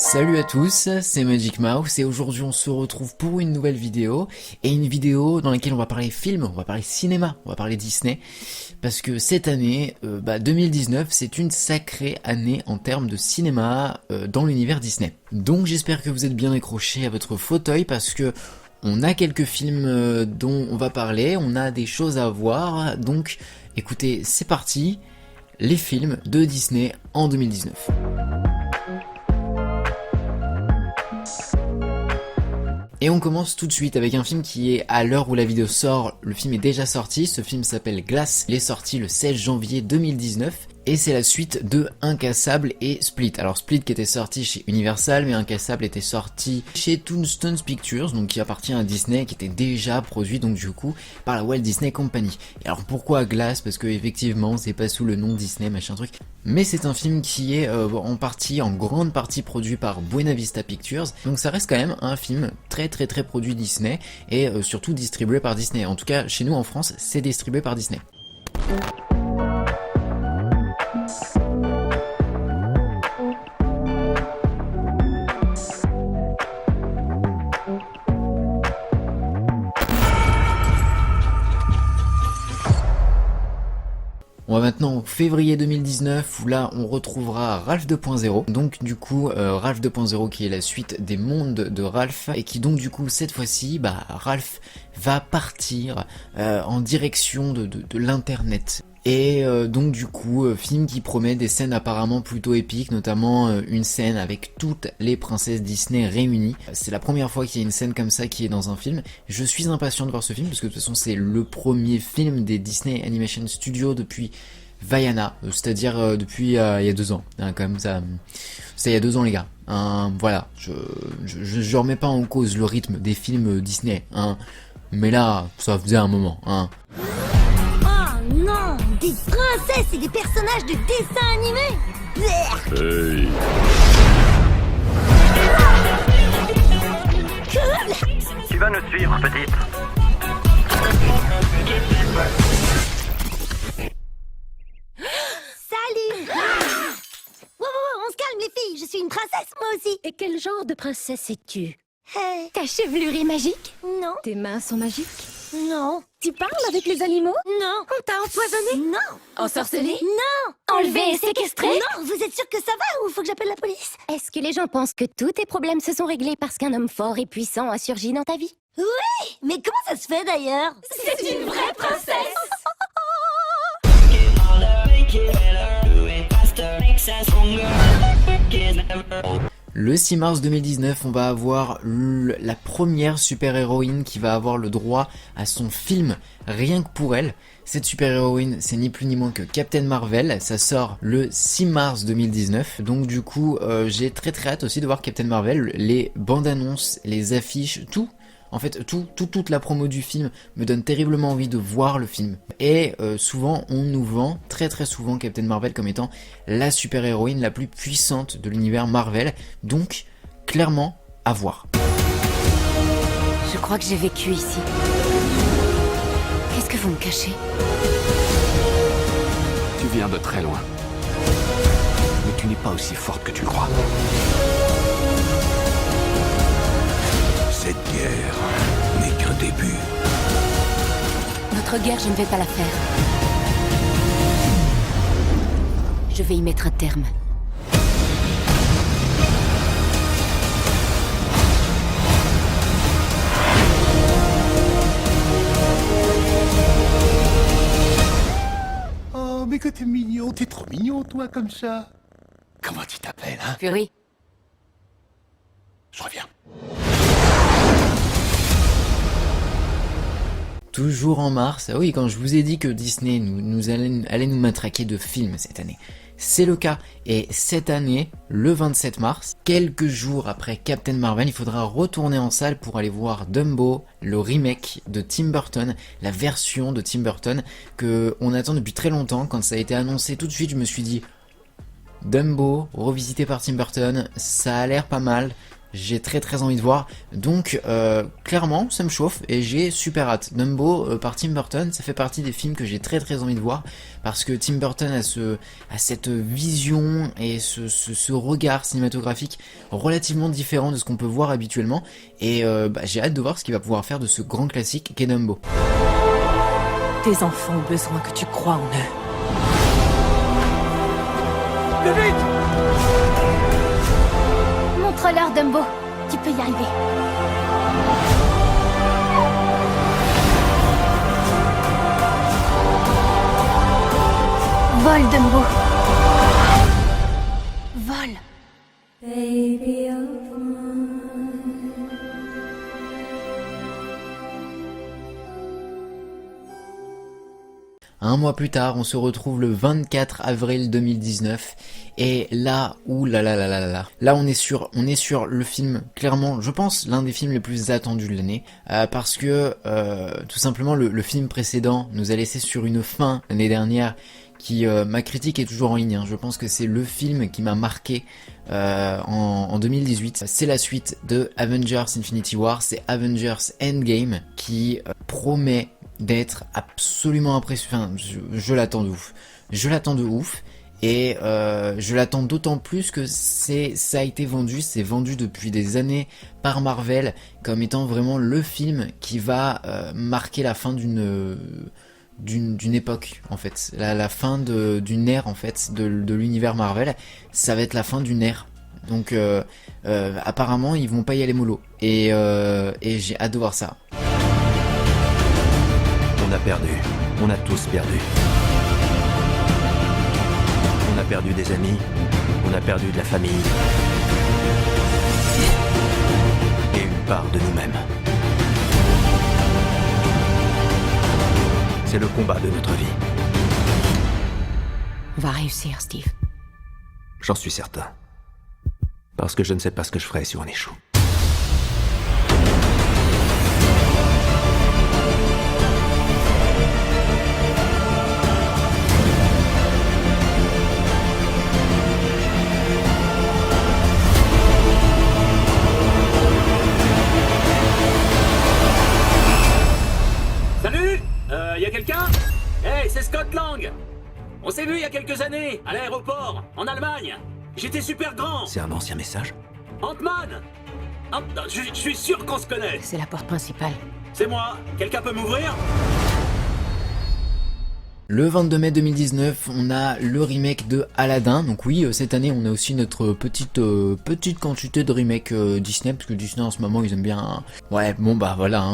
Salut à tous, c'est Magic Mouse et aujourd'hui on se retrouve pour une nouvelle vidéo et une vidéo dans laquelle on va parler film, on va parler cinéma, on va parler Disney parce que cette année, 2019 c'est une sacrée année en termes de cinéma dans l'univers Disney. Donc j'espère que vous êtes bien accrochés à votre fauteuil parce que on a quelques films dont on va parler, on a des choses à voir, donc écoutez c'est parti, les films de Disney en 2019. Et on commence tout de suite avec un film qui est, à l'heure où la vidéo sort, le film est déjà sorti. Ce film s'appelle Glass, il est sorti le 16 janvier 2019 et c'est la suite de Incassable et Split. Alors Split qui était sorti chez Universal, mais Incassable était sorti chez Toonstone Pictures, donc qui appartient à Disney, qui était déjà produit donc du coup par la Walt Disney Company. Et alors pourquoi Glass? Parce que effectivement c'est pas sous le nom Disney machin truc, mais c'est un film qui est en grande partie produit par Buena Vista Pictures, donc ça reste quand même un film très produit Disney et surtout distribué par Disney. En tout cas chez nous en France c'est distribué par Disney. On va maintenant au février 2019 où là on retrouvera Ralph 2.0, donc du coup Ralph 2.0 qui est la suite des mondes de Ralph et qui donc du coup cette fois-ci Ralph va partir en direction de l'internet. Et donc du coup film qui promet des scènes apparemment plutôt épiques, notamment une scène avec toutes les princesses Disney réunies. C'est la première fois qu'il y a une scène comme ça qui est dans un film. Je suis impatient de voir ce film parce que de toute façon c'est le premier film des Disney Animation Studios depuis Vaiana, c'est-à-dire depuis il y a 2 ans, hein, quand même ça il y a 2 ans les gars. Voilà, je remets pas en cause le rythme des films Disney, hein, mais là ça faisait un moment, hein. Non, des princesses et des personnages de dessins animés. Hey. Tu vas nous suivre, petite. Salut. Wow, on se calme les filles, je suis une princesse moi aussi. Et quel genre de princesse es-tu? Hey. Ta chevelure est magique? Non. Tes mains sont magiques? Non. Tu parles avec les animaux? Non. On t'a empoisonné? Non. Ensorcelé? Non. Enlevé et séquestré? Non, vous êtes sûr que ça va ou faut que j'appelle la police? Est-ce que les gens pensent que tous tes problèmes se sont réglés parce qu'un homme fort et puissant a surgi dans ta vie? Oui, mais comment ça se fait d'ailleurs? C'est une vraie princesse! Le 6 mars 2019, on va avoir la première super-héroïne qui va avoir le droit à son film rien que pour elle. Cette super-héroïne, c'est ni plus ni moins que Captain Marvel, ça sort le 6 mars 2019, donc du coup j'ai très hâte aussi de voir Captain Marvel, les bandes annonces, les affiches, tout. En fait, toute la promo du film me donne terriblement envie de voir le film. Et souvent, on nous vend très souvent Captain Marvel comme étant la super-héroïne la plus puissante de l'univers Marvel. Donc, clairement, à voir. Je crois que j'ai vécu ici. Qu'est-ce que vous me cachez? Tu viens de très loin. Mais tu n'es pas aussi forte que tu le crois. Cette guerre n'est qu'un début. Notre guerre, je ne vais pas la faire. Je vais y mettre un terme. Oh, mais que t'es mignon, t'es trop mignon, toi, comme ça. Comment tu t'appelles, hein? Fury? Je reviens. Toujours en mars, ah oui, quand je vous ai dit que Disney allait nous matraquer de films cette année, c'est le cas. Et cette année, le 27 mars, quelques jours après Captain Marvel, il faudra retourner en salle pour aller voir Dumbo, le remake de Tim Burton, la version de Tim Burton que on attend depuis très longtemps. Quand ça a été annoncé tout de suite, je me suis dit Dumbo, revisité par Tim Burton, ça a l'air pas mal. j'ai très envie de voir. Donc clairement ça me chauffe et j'ai super hâte. Dumbo par Tim Burton, ça fait partie des films que j'ai très envie de voir parce que Tim Burton a cette vision et ce regard cinématographique relativement différent de ce qu'on peut voir habituellement et j'ai hâte de voir ce qu'il va pouvoir faire de ce grand classique qu'est Dumbo. Tes enfants ont besoin que tu crois en eux. Le vite! Montre-leur, Dumbo. Tu peux y arriver. Vole, Dumbo. Vole. Un mois plus tard, on se retrouve le 24 avril 2019 et là, là on est sur le film, clairement, je pense, l'un des films les plus attendus de l'année parce que tout simplement le film précédent nous a laissé sur une fin l'année dernière qui, ma critique est toujours en ligne, hein. Je pense que c'est le film qui m'a marqué en 2018. C'est la suite de Avengers Infinity War, c'est Avengers Endgame qui promet d'être absolument impressionnant. Enfin, je l'attends de ouf. Je l'attends de ouf. Et je l'attends d'autant plus que ça a été vendu, c'est vendu depuis des années par Marvel comme étant vraiment le film qui va marquer la fin d'une époque en fait, la fin d'une ère en fait de l'univers Marvel. Ça va être la fin d'une ère. Donc apparemment ils vont pas y aller mollo et j'ai hâte de voir ça. On a perdu. On a tous perdu. On a perdu des amis. On a perdu de la famille. Et une part de nous-mêmes. C'est le combat de notre vie. On va réussir, Steve. J'en suis certain. Parce que je ne sais pas ce que je ferai si on échoue. Salut, y a quelqu'un? Hey, c'est Scott Lang. On s'est vu il y a quelques années, à l'aéroport, en Allemagne. J'étais super grand. C'est un ancien message? Ant-Man. Je suis sûr qu'on se connaît. C'est la porte principale. C'est moi. Quelqu'un peut m'ouvrir? Le 22 mai 2019, on a le remake de Aladdin. Donc oui, cette année, on a aussi notre petite quantité de remake Disney, parce que Disney en ce moment, ils aiment bien. Ouais, bon bah voilà,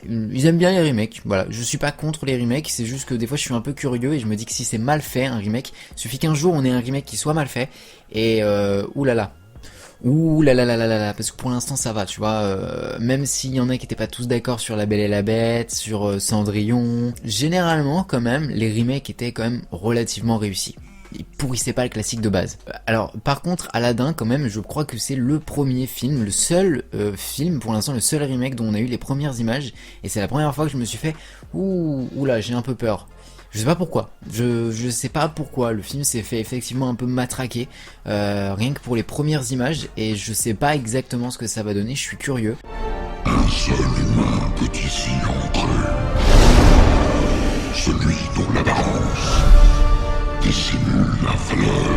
ils aiment bien les remakes. Voilà, je suis pas contre les remakes, c'est juste que des fois, je suis un peu curieux et je me dis que si c'est mal fait un remake, il suffit qu'un jour on ait un remake qui soit mal fait et oulala. Ouh là là là là là là, parce que pour l'instant ça va, tu vois, même s'il y en a qui étaient pas tous d'accord sur La Belle et la Bête, sur Cendrillon, généralement quand même, les remakes étaient quand même relativement réussis. Ils pourrissaient pas le classique de base. Alors par contre Aladdin quand même, je crois que c'est le premier film, le seul film, pour l'instant le seul remake dont on a eu les premières images, et c'est la première fois que je me suis fait, ouh là j'ai un peu peur. Je sais pas pourquoi, je sais pas pourquoi, le film s'est fait effectivement un peu matraquer, rien que pour les premières images, et je sais pas exactement ce que ça va donner, je suis curieux. Un seul humain peut ici entrer. Celui dont l'apparence dissimule la valeur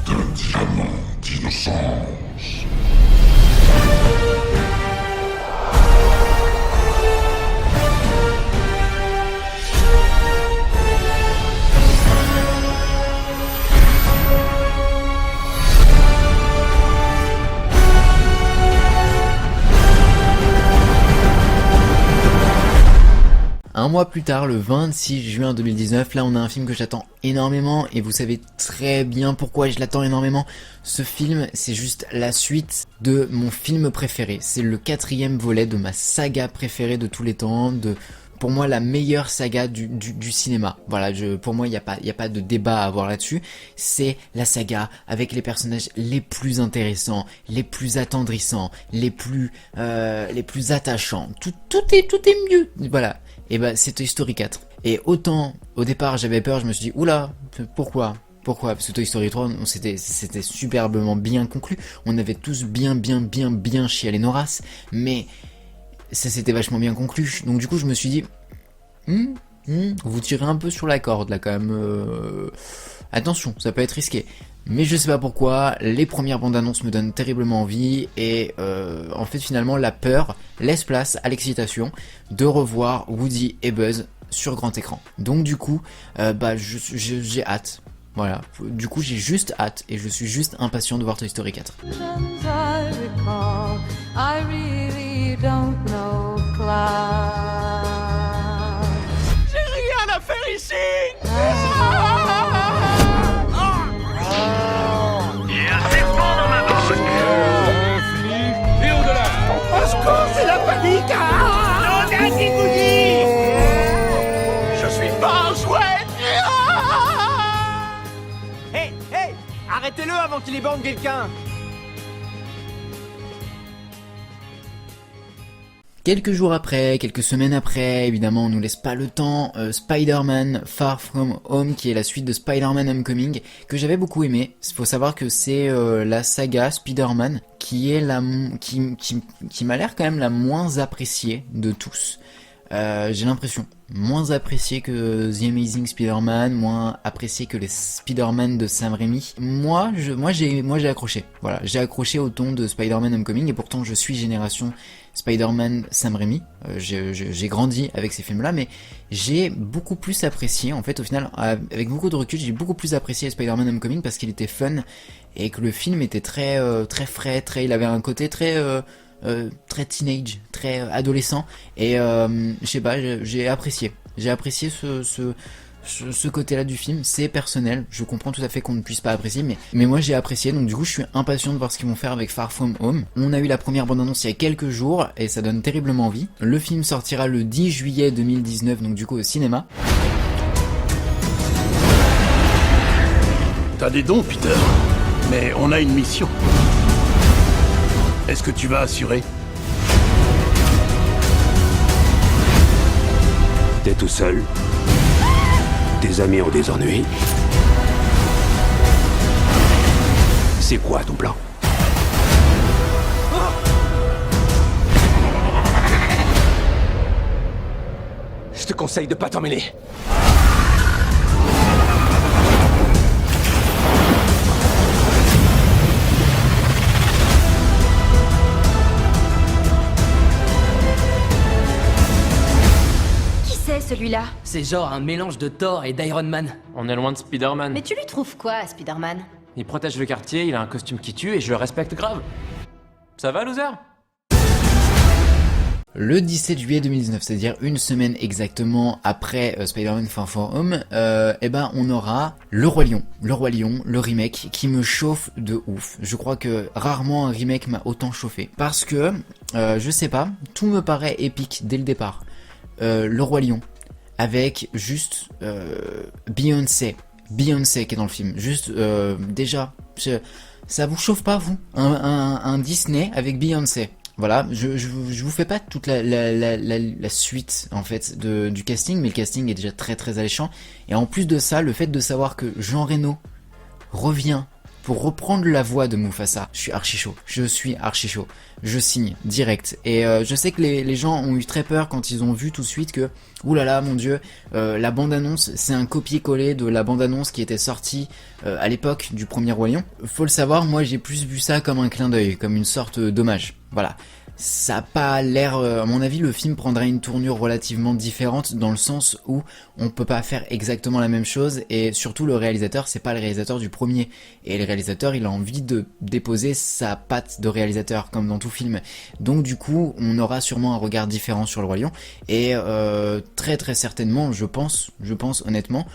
d'un diamant d'innocence. Un mois plus tard, le 26 juin 2019, là on a un film que j'attends énormément et vous savez très bien pourquoi je l'attends énormément. Ce film, c'est juste la suite de mon film préféré. C'est le 4e volet de ma saga préférée de tous les temps, pour moi la meilleure saga du cinéma. Voilà, pour moi il n'y a pas de débat à avoir là-dessus. C'est la saga avec les personnages les plus intéressants, les plus attendrissants, les plus attachants. Tout est mieux. Voilà. Et bah c'est Toy Story 4. Et autant au départ j'avais peur, je me suis dit oula, pourquoi? Pourquoi? Parce que Toy Story 3, c'était superbement bien conclu. On avait tous bien chialé nos races, mais ça s'était vachement bien conclu. Donc du coup, je me suis dit, vous tirez un peu sur la corde là quand même. Attention, ça peut être risqué. Mais je sais pas pourquoi, les premières bandes annonces me donnent terriblement envie et en fait finalement la peur laisse place à l'excitation de revoir Woody et Buzz sur grand écran. Donc du coup, j'ai hâte. Voilà, du coup j'ai juste hâte et je suis juste impatient de voir Toy Story 4. J'ai rien à faire ici. C'est la panique. Je suis pas un jouet. Hey, arrêtez-le avant qu'il éborde quelqu'un. Quelques jours après, quelques semaines après, évidemment on nous laisse pas le temps, Spider-Man Far From Home, qui est la suite de Spider-Man Homecoming, que j'avais beaucoup aimé. Il faut savoir que c'est la saga Spider-Man qui est qui m'a l'air quand même la moins appréciée de tous. J'ai l'impression, moins appréciée que The Amazing Spider-Man, moins appréciée que les Spider-Man de Sam Raimi. Moi j'ai accroché. Voilà, j'ai accroché au ton de Spider-Man Homecoming et pourtant je suis génération Spider-Man Sam Raimi. J'ai grandi avec ces films-là, mais j'ai beaucoup plus apprécié. En fait, au final, avec beaucoup de recul, j'ai beaucoup plus apprécié Spider-Man Homecoming parce qu'il était fun et que le film était très frais, il avait un côté très teenage, très adolescent et je sais pas, j'ai apprécié ce côté-là du film. C'est personnel, je comprends tout à fait qu'on ne puisse pas apprécier, mais moi j'ai apprécié, donc du coup je suis impatient de voir ce qu'ils vont faire avec Far From Home. On a eu la première bande-annonce il y a quelques jours et ça donne terriblement envie. Le film sortira le 10 juillet 2019, donc du coup au cinéma. T'as des dons, Peter, mais on a une mission. Est-ce que tu vas assurer? T'es tout seul. Tes amis ont des ennuis. C'est quoi ton plan? Je te conseille de pas t'en mêler. Celui-là. C'est genre un mélange de Thor et d'Iron Man. On est loin de Spider-Man. Mais tu lui trouves quoi, Spider-Man? Il protège le quartier, il a un costume qui tue et je le respecte grave. Ça va, loser? Le 17 juillet 2019, c'est-à-dire une semaine exactement après Spider-Man Far From Home, on aura Le Roi Lion, le remake qui me chauffe de ouf. Je crois que rarement un remake m'a autant chauffé parce que, je sais pas, tout me paraît épique dès le départ. Le Roi Lion avec juste Beyoncé qui est dans le film. Juste déjà, ça vous chauffe pas vous un Disney avec Beyoncé? Voilà, je vous fais pas toute la suite en fait du casting, mais le casting est déjà très alléchant. Et en plus de ça, le fait de savoir que Jean Reno revient pour reprendre la voix de Mufasa, je suis archi chaud, je signe direct. Et je sais que les gens ont eu très peur quand ils ont vu tout de suite que, oulala mon dieu, la bande-annonce c'est un copier-coller de la bande-annonce qui était sortie à l'époque du premier Roi Lion. Faut le savoir, moi j'ai plus vu ça comme un clin d'œil, comme une sorte d'hommage, voilà. Ça a pas l'air, à mon avis le film prendrait une tournure relativement différente dans le sens où on peut pas faire exactement la même chose et surtout le réalisateur c'est pas le réalisateur du premier et le réalisateur il a envie de déposer sa patte de réalisateur comme dans tout film, donc du coup on aura sûrement un regard différent sur le Roi Lion et très certainement je pense honnêtement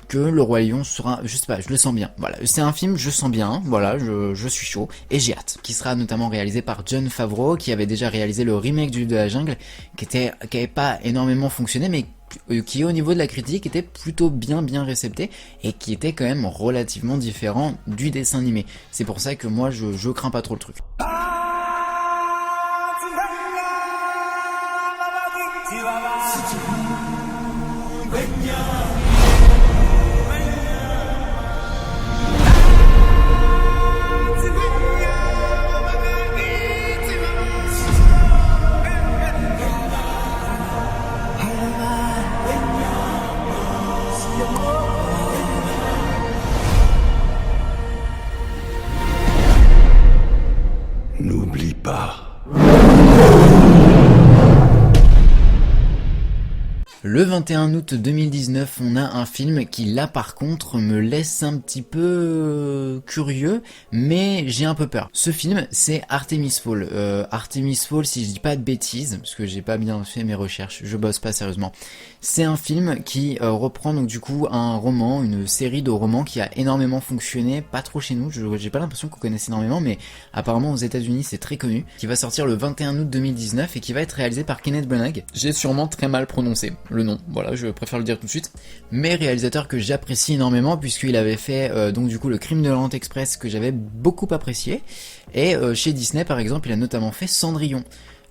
que le Roi Lion sera, je sais pas, je le sens bien. Voilà, c'est un film, je sens bien, voilà, je suis chaud et j'ai hâte. Qui sera notamment réalisé par Jon Favreau, qui avait déjà réalisé le remake du de la jungle, qui avait pas énormément fonctionné, mais qui au niveau de la critique était plutôt bien récepté et qui était quand même relativement différent du dessin animé. C'est pour ça que moi je crains pas trop le truc. Le 21 août 2019, on a un film qui là par contre me laisse un petit peu curieux, mais j'ai un peu peur. Ce film, c'est Artemis Fowl. Artemis Fowl, si je dis pas de bêtises, parce que j'ai pas bien fait mes recherches, je bosse pas sérieusement. C'est un film qui reprend donc du coup un roman, une série de romans qui a énormément fonctionné, pas trop chez nous, j'ai pas l'impression qu'on connaisse énormément, mais apparemment aux États-Unis c'est très connu, qui va sortir le 21 août 2019 et qui va être réalisé par Kenneth Branagh. J'ai sûrement très mal prononcé le nom, voilà, je préfère le dire tout de suite, mais réalisateur que j'apprécie énormément puisqu'il avait fait donc du coup Le Crime de l'Orient Express que j'avais beaucoup apprécié, et chez Disney par exemple il a notamment fait Cendrillon.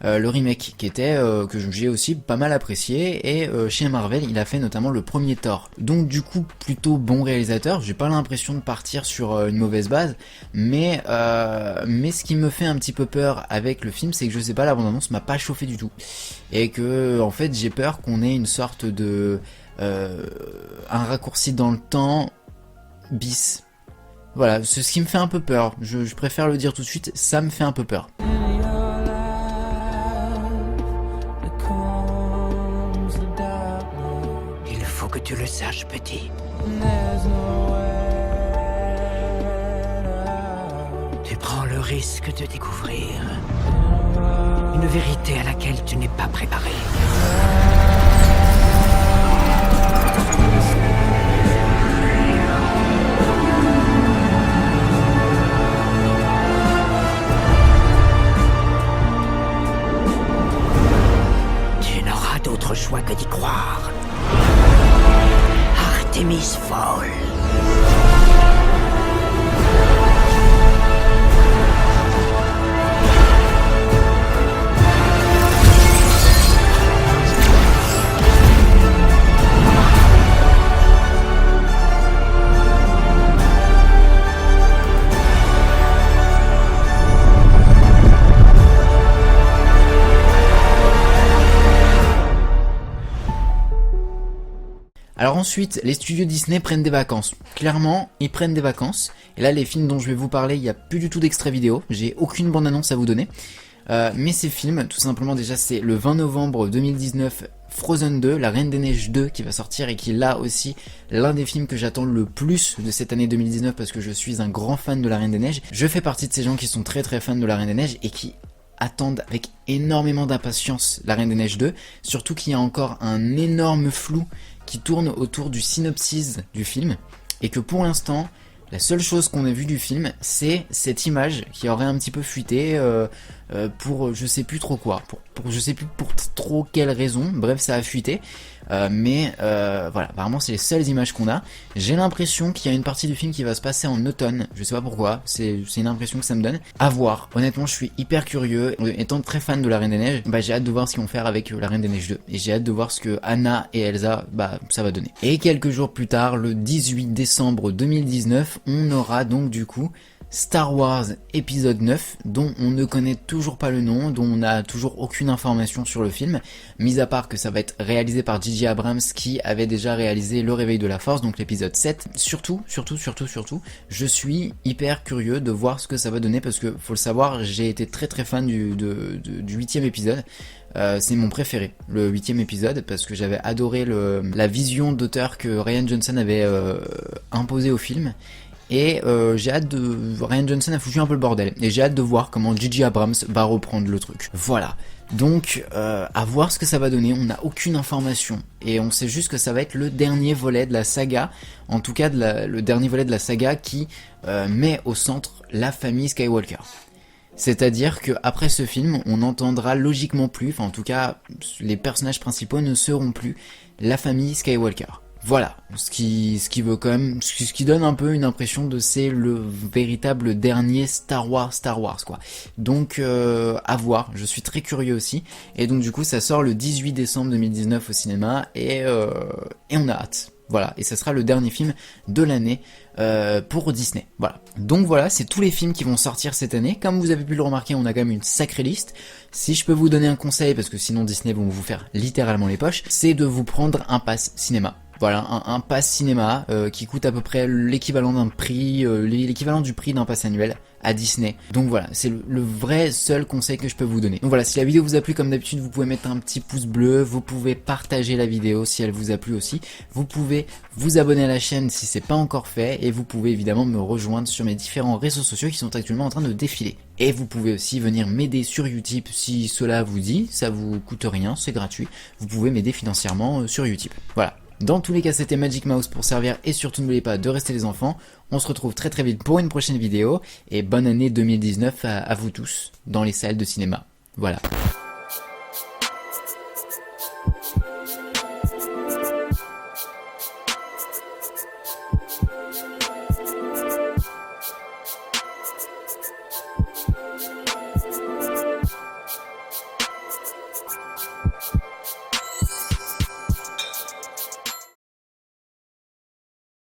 Le remake qui était que j'ai aussi pas mal apprécié, et chez Marvel il a fait notamment le premier Thor. Donc du coup plutôt bon réalisateur, j'ai pas l'impression de partir sur une mauvaise base, mais ce qui me fait un petit peu peur avec le film, c'est que je sais pas, la bande-annonce m'a pas chauffé du tout, et que en fait j'ai peur qu'on ait une sorte de un raccourci dans le temps bis. Voilà, c'est ce qui me fait un peu peur, je préfère le dire tout de suite, ça me fait un peu peur. Il faut que tu le saches, petit. Tu prends le risque de découvrir une vérité à laquelle tu n'es pas préparé. Tu n'auras d'autre choix que d'y croire. Artemis Fowl. Alors ensuite, les studios Disney prennent des vacances. Clairement, ils prennent des vacances. Et là, les films dont je vais vous parler, il n'y a plus du tout d'extrait vidéo. J'ai aucune bande-annonce à vous donner. Mais ces films, tout simplement, déjà, c'est le 20 novembre 2019, Frozen 2, La Reine des Neiges 2 qui va sortir, et qui est là aussi l'un des films que j'attends le plus de cette année 2019 parce que je suis un grand fan de La Reine des Neiges. Je fais partie de ces gens qui sont très très fans de La Reine des Neiges et qui attendent avec énormément d'impatience La Reine des Neiges 2, surtout qu'il y a encore un énorme flou qui tourne autour du synopsis du film, et que pour l'instant, la seule chose qu'on a vue du film, c'est cette image qui aurait un petit peu fuité pour je sais plus trop quoi, pour je sais plus pour trop quelle raison, bref ça a fuité, mais voilà, apparemment c'est les seules images qu'on a. J'ai l'impression qu'il y a une partie du film qui va se passer en automne, je sais pas pourquoi, c'est une impression que ça me donne. À voir, honnêtement je suis hyper curieux, étant très fan de La Reine des Neiges, bah j'ai hâte de voir ce qu'ils vont faire avec La Reine des Neiges 2, et j'ai hâte de voir ce que Anna et Elsa, bah ça va donner. Et quelques jours plus tard, le 18 décembre 2019, on aura donc du coup Star Wars épisode 9, dont on ne connaît toujours pas le nom, dont on n'a toujours aucune information sur le film, mis à part que ça va être réalisé par J.J. Abrams qui avait déjà réalisé Le Réveil de la Force, donc l'épisode 7. Surtout, je suis hyper curieux de voir ce que ça va donner, parce que faut le savoir, j'ai été très très fan du 8e épisode. C'est mon préféré, le 8e épisode, parce que j'avais adoré la vision d'auteur que Rian Johnson avait imposée au film. Et j'ai hâte de... Rian Johnson a foutu un peu le bordel, et j'ai hâte de voir comment J.J. Abrams va reprendre le truc. Voilà, donc à voir ce que ça va donner, on n'a aucune information, et on sait juste que ça va être le dernier volet de la saga, en tout cas le dernier volet de la saga qui met au centre la famille Skywalker. C'est-à-dire que après ce film, on n'entendra logiquement plus, enfin en tout cas les personnages principaux ne seront plus la famille Skywalker. Voilà, ce qui donne un peu une impression de c'est le véritable dernier Star Wars quoi. Donc à voir, je suis très curieux aussi, et donc du coup ça sort le 18 décembre 2019 au cinéma, et on a hâte. Voilà, et ça sera le dernier film de l'année pour Disney. Voilà. Donc voilà, c'est tous les films qui vont sortir cette année. Comme vous avez pu le remarquer, on a quand même une sacrée liste. Si je peux vous donner un conseil, parce que sinon Disney vont vous faire littéralement les poches, c'est de vous prendre un pass cinéma. Voilà, un pass cinéma qui coûte à peu près l'équivalent d'un prix, l'équivalent du prix d'un pass annuel à Disney. Donc voilà, c'est le vrai seul conseil que je peux vous donner. Donc voilà, si la vidéo vous a plu, comme d'habitude, vous pouvez mettre un petit pouce bleu, vous pouvez partager la vidéo si elle vous a plu aussi, vous pouvez vous abonner à la chaîne si c'est pas encore fait, et vous pouvez évidemment me rejoindre sur mes différents réseaux sociaux qui sont actuellement en train de défiler. Et vous pouvez aussi venir m'aider sur Utip si cela vous dit, ça vous coûte rien, c'est gratuit, vous pouvez m'aider financièrement sur Utip. Voilà. Dans tous les cas, c'était Magic Mouse pour servir, et surtout n'oubliez pas de rester les enfants. On se retrouve très très vite pour une prochaine vidéo, et bonne année 2019 à vous tous dans les salles de cinéma. Voilà. You